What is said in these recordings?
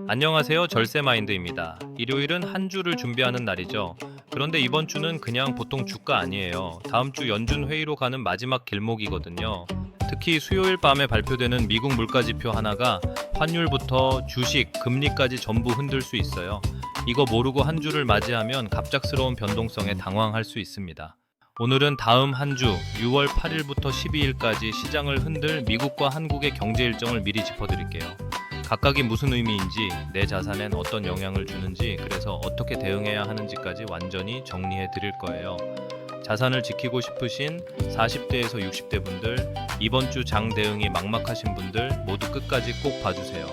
안녕하세요. 절세마인드입니다. 일요일은 한 주를 준비하는 날이죠. 그런데 이번 주는 그냥 보통 주가 아니에요. 다음 주 연준 회의로 가는 마지막 길목이거든요. 특히 수요일 밤에 발표되는 미국 물가지표 하나가 환율부터 주식, 금리까지 전부 흔들 수 있어요. 이거 모르고 한 주를 맞이하면 갑작스러운 변동성에 당황할 수 있습니다. 오늘은 다음 한 주 6월 8일부터 12일까지 시장을 흔들 미국과 한국의 경제 일정을 미리 짚어드릴게요. 각각이 무슨 의미인지, 내 자산엔 어떤 영향을 주는지, 그래서 어떻게 대응해야 하는지까지 완전히 정리해 드릴 거예요. 자산을 지키고 싶으신 40대에서 60대 분들, 이번 주 장 대응이 막막하신 분들 모두 끝까지 꼭 봐주세요.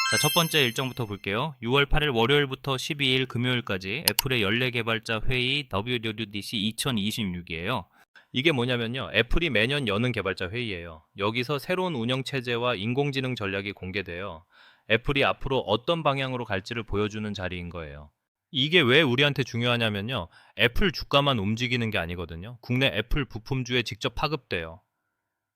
자, 첫 번째 일정부터 볼게요. 6월 8일 월요일부터 12일 금요일까지 애플의 연례 개발자 회의 WWDC 2026이에요. 이게 뭐냐면요. 애플이 매년 여는 개발자 회의예요. 여기서 새로운 운영 체제와 인공지능 전략이 공개돼요. 애플이 앞으로 어떤 방향으로 갈지를 보여주는 자리인 거예요. 이게 왜 우리한테 중요하냐면요. 애플 주가만 움직이는 게 아니거든요. 국내 애플 부품주에 직접 파급돼요.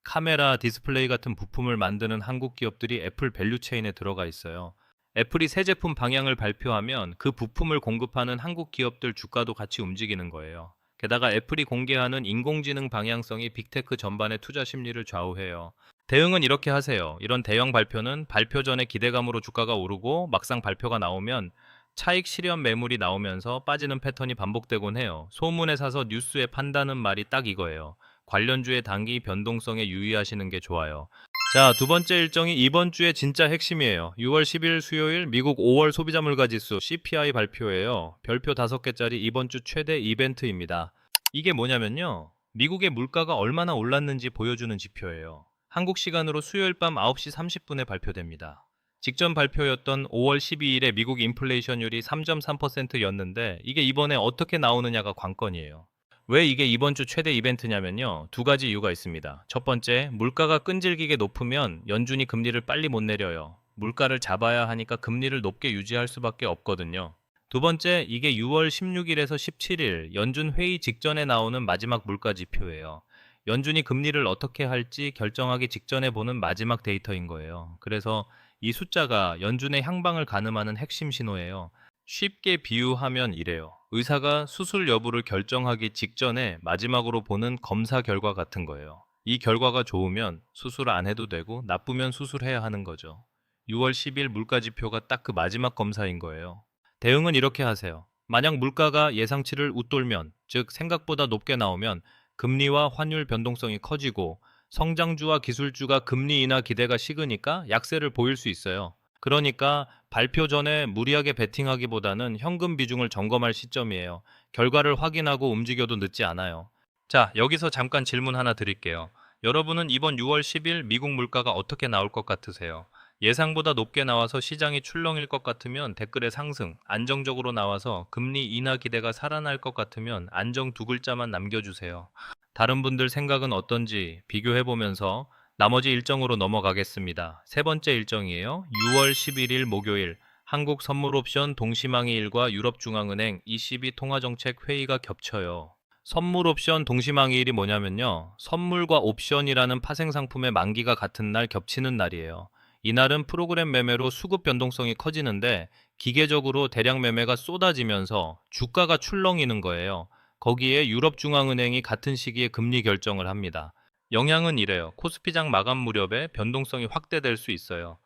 카메라, 디스플레이 같은 부품을 만드는 한국 기업들이 애플 밸류체인에 들어가 있어요. 애플이 새 제품 방향을 발표하면 그 부품을 공급하는 한국 기업들 주가도 같이 움직이는 거예요. 게다가 애플이 공개하는 인공지능 방향성이 빅테크 전반의 투자 심리를 좌우해요. 대응은 이렇게 하세요. 이런 대형 발표는 발표 전에 기대감으로 주가가 오르고 막상 발표가 나오면 차익 실현 매물이 나오면서 빠지는 패턴이 반복되곤 해요. 소문에 사서 뉴스에 판다는 말이 딱 이거예요. 관련주의 단기 변동성에 유의하시는 게 좋아요. 자, 두 번째 일정이 이번 주의 진짜 핵심이에요. 6월 10일 수요일 미국 5월 소비자 물가 지수 CPI 발표예요. 별표 5개짜리 이번 주 최대 이벤트입니다. 이게 뭐냐면요. 미국의 물가가 얼마나 올랐는지 보여주는 지표예요. 한국 시간으로 수요일 밤 9시 30분에 발표됩니다. 직전 발표였던 5월 12일에 미국 인플레이션율이 3.3%였는데 이게 이번에 어떻게 나오느냐가 관건이에요. 왜 이게 이번 주 최대 이벤트냐면요. 두 가지 이유가 있습니다. 첫 번째, 물가가 끈질기게 높으면 연준이 금리를 빨리 못 내려요. 물가를 잡아야 하니까 금리를 높게 유지할 수밖에 없거든요. 두 번째, 이게 6월 16일에서 17일 연준 회의 직전에 나오는 마지막 물가 지표예요. 연준이 금리를 어떻게 할지 결정하기 직전에 보는 마지막 데이터인 거예요. 그래서 이 숫자가 연준의 향방을 가늠하는 핵심 신호예요. 쉽게 비유하면 이래요. 의사가 수술 여부를 결정하기 직전에 마지막으로 보는 검사 결과 같은 거예요. 이 결과가 좋으면 수술 안 해도 되고 나쁘면 수술해야 하는 거죠. 6월 10일 물가 지표가 딱 그 마지막 검사인 거예요. 대응은 이렇게 하세요. 만약 물가가 예상치를 웃돌면, 즉 생각보다 높게 나오면 금리와 환율 변동성이 커지고 성장주와 기술주가 금리 인하 기대가 식으니까 약세를 보일 수 있어요. 그러니까 발표 전에 무리하게 베팅하기보다는 현금 비중을 점검할 시점이에요. 결과를 확인하고 움직여도 늦지 않아요. 자, 여기서 잠깐 질문 하나 드릴게요. 여러분은 이번 6월 10일 미국 물가가 어떻게 나올 것 같으세요? 예상보다 높게 나와서 시장이 출렁일 것 같으면 댓글에 상승, 안정적으로 나와서 금리 인하 기대가 살아날 것 같으면 안정 두 글자만 남겨주세요. 다른 분들 생각은 어떤지 비교해보면서 나머지 일정으로 넘어가겠습니다. 세 번째 일정이에요. 6월 11일 목요일 한국 선물옵션 동시망이일과 유럽중앙은행 ECB 통화정책 회의가 겹쳐요. 선물옵션 동시망이일이 뭐냐면요. 선물과 옵션이라는 파생상품의 만기가 같은 날 겹치는 날이에요. 이날은 프로그램 매매로 수급 변동성이 커지는데 기계적으로 대량 매매가 쏟아지면서 주가가 출렁이는 거예요. 거기에 유럽중앙은행이 같은 시기에 금리 결정을 합니다. 영향은 이래요. 코스피장 마감 무렵에 변동성이 확대될 수 있어요.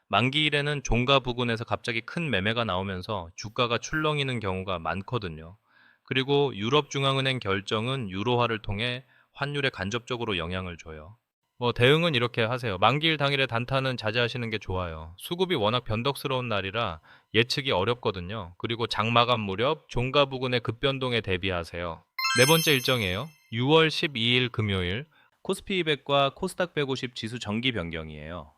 만기일에는 종가 부근에서 갑자기 큰 매매가 나오면서 주가가 출렁이는 경우가 많거든요. 그리고 유럽중앙은행 결정은 유로화를 통해 환율에 간접적으로 영향을 줘요. 대응은 이렇게 하세요. 만기일 당일의 단타는 자제하시는 게 좋아요. 수급이 워낙 변덕스러운 날이라 예측이 어렵거든요. 그리고 장마감 무렵 종가 부근의 급변동에 대비하세요. 네 번째 일정이에요. 6월 12일 금요일 코스피 200과 코스닥 150 지수 정기 변경이에요.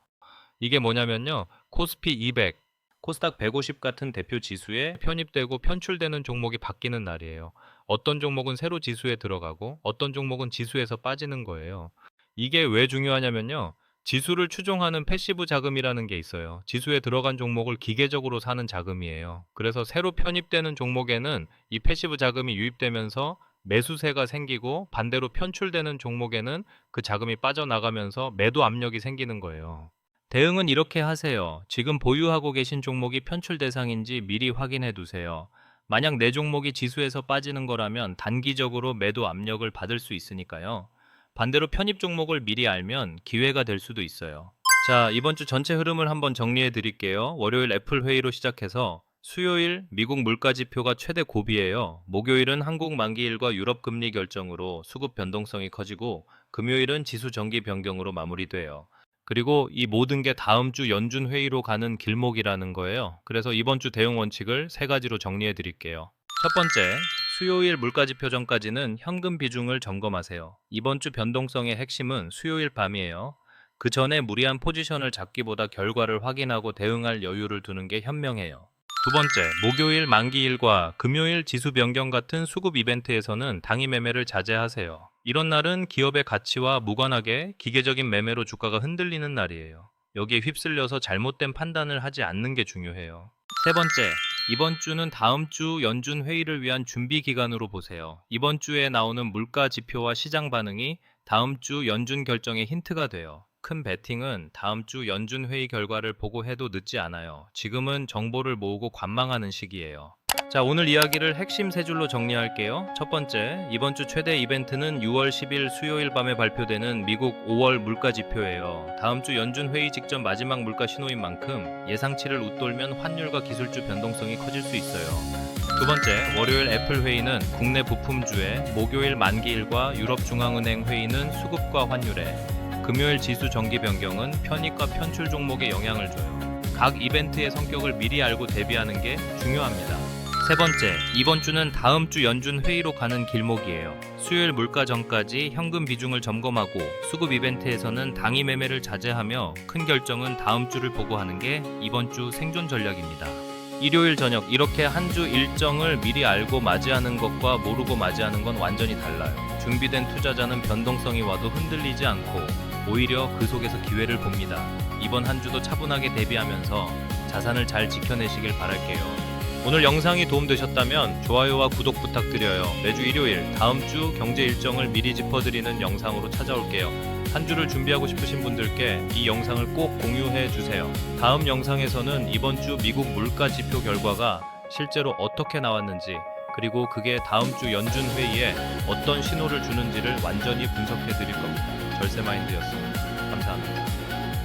이게 뭐냐면요. 코스피 200, 코스닥 150 같은 대표 지수에 편입되고 편출되는 종목이 바뀌는 날이에요. 어떤 종목은 새로 지수에 들어가고 어떤 종목은 지수에서 빠지는 거예요. 이게 왜 중요하냐면요. 지수를 추종하는 패시브 자금이라는 게 있어요. 지수에 들어간 종목을 기계적으로 사는 자금이에요. 그래서 새로 편입되는 종목에는 이 패시브 자금이 유입되면서 매수세가 생기고 반대로 편출되는 종목에는 그 자금이 빠져나가면서 매도 압력이 생기는 거예요. 대응은 이렇게 하세요. 지금 보유하고 계신 종목이 편출 대상인지 미리 확인해 두세요. 만약 내 종목이 지수에서 빠지는 거라면 단기적으로 매도 압력을 받을 수 있으니까요. 반대로 편입 종목을 미리 알면 기회가 될 수도 있어요. 자, 이번 주 전체 흐름을 한번 정리해 드릴게요. 월요일 애플 회의로 시작해서 수요일 미국 물가 지표가 최대 고비예요. 목요일은 한국 만기일과 유럽 금리 결정으로 수급 변동성이 커지고 금요일은 지수 정기 변경으로 마무리돼요. 그리고 이 모든 게 다음 주 연준 회의로 가는 길목이라는 거예요. 그래서 이번 주 대응 원칙을 세 가지로 정리해 드릴게요. 첫 번째, 수요일 물가지표 전까지는 현금 비중을 점검하세요. 이번 주 변동성의 핵심은 수요일 밤이에요. 그 전에 무리한 포지션을 잡기보다 결과를 확인하고 대응할 여유를 두는 게 현명해요. 두 번째, 목요일 만기일과 금요일 지수 변경 같은 수급 이벤트에서는 당일 매매를 자제하세요. 이런 날은 기업의 가치와 무관하게 기계적인 매매로 주가가 흔들리는 날이에요. 여기에 휩쓸려서 잘못된 판단을 하지 않는 게 중요해요. 세 번째, 이번 주는 다음 주 연준 회의를 위한 준비 기간으로 보세요. 이번 주에 나오는 물가 지표와 시장 반응이 다음 주 연준 결정의 힌트가 돼요. 큰 베팅은 다음 주 연준 회의 결과를 보고 해도 늦지 않아요. 지금은 정보를 모으고 관망하는 시기예요. 자, 오늘 이야기를 핵심 세 줄로 정리할게요. 첫 번째, 이번 주 최대 이벤트는 6월 10일 수요일 밤에 발표되는 미국 5월 물가 지표예요. 다음 주 연준 회의 직전 마지막 물가 신호인 만큼 예상치를 웃돌면 환율과 기술주 변동성이 커질 수 있어요. 두 번째, 월요일 애플 회의는 국내 부품주에, 목요일 만기일과 유럽중앙은행 회의는 수급과 환율에, 금요일 지수 정기 변경은 편입과 편출 종목에 영향을 줘요. 각 이벤트의 성격을 미리 알고 대비하는 게 중요합니다. 세 번째, 이번 주는 다음 주 연준 회의로 가는 길목이에요. 수요일 물가 전까지 현금 비중을 점검하고 수급 이벤트에서는 당일 매매를 자제하며 큰 결정은 다음 주를 보고 하는 게 이번 주 생존 전략입니다. 일요일 저녁, 이렇게 한 주 일정을 미리 알고 맞이하는 것과 모르고 맞이하는 건 완전히 달라요. 준비된 투자자는 변동성이 와도 흔들리지 않고 오히려 그 속에서 기회를 봅니다. 이번 한 주도 차분하게 대비하면서 자산을 잘 지켜내시길 바랄게요. 오늘 영상이 도움되셨다면 좋아요와 구독 부탁드려요. 매주 일요일 다음 주 경제 일정을 미리 짚어드리는 영상으로 찾아올게요. 한 주를 준비하고 싶으신 분들께 이 영상을 꼭 공유해 주세요. 다음 영상에서는 이번 주 미국 물가 지표 결과가 실제로 어떻게 나왔는지, 그리고 그게 다음 주 연준 회의에 어떤 신호를 주는지를 완전히 분석해 드릴 겁니다. 절세마인드였습니다. 감사합니다.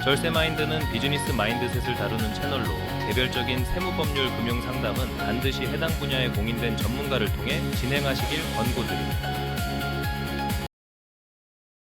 절세마인드는 비즈니스 마인드셋을 다루는 채널로 개별적인 세무법률 금융 상담은 반드시 해당 분야에 공인된 전문가를 통해 진행하시길 권고드립니다.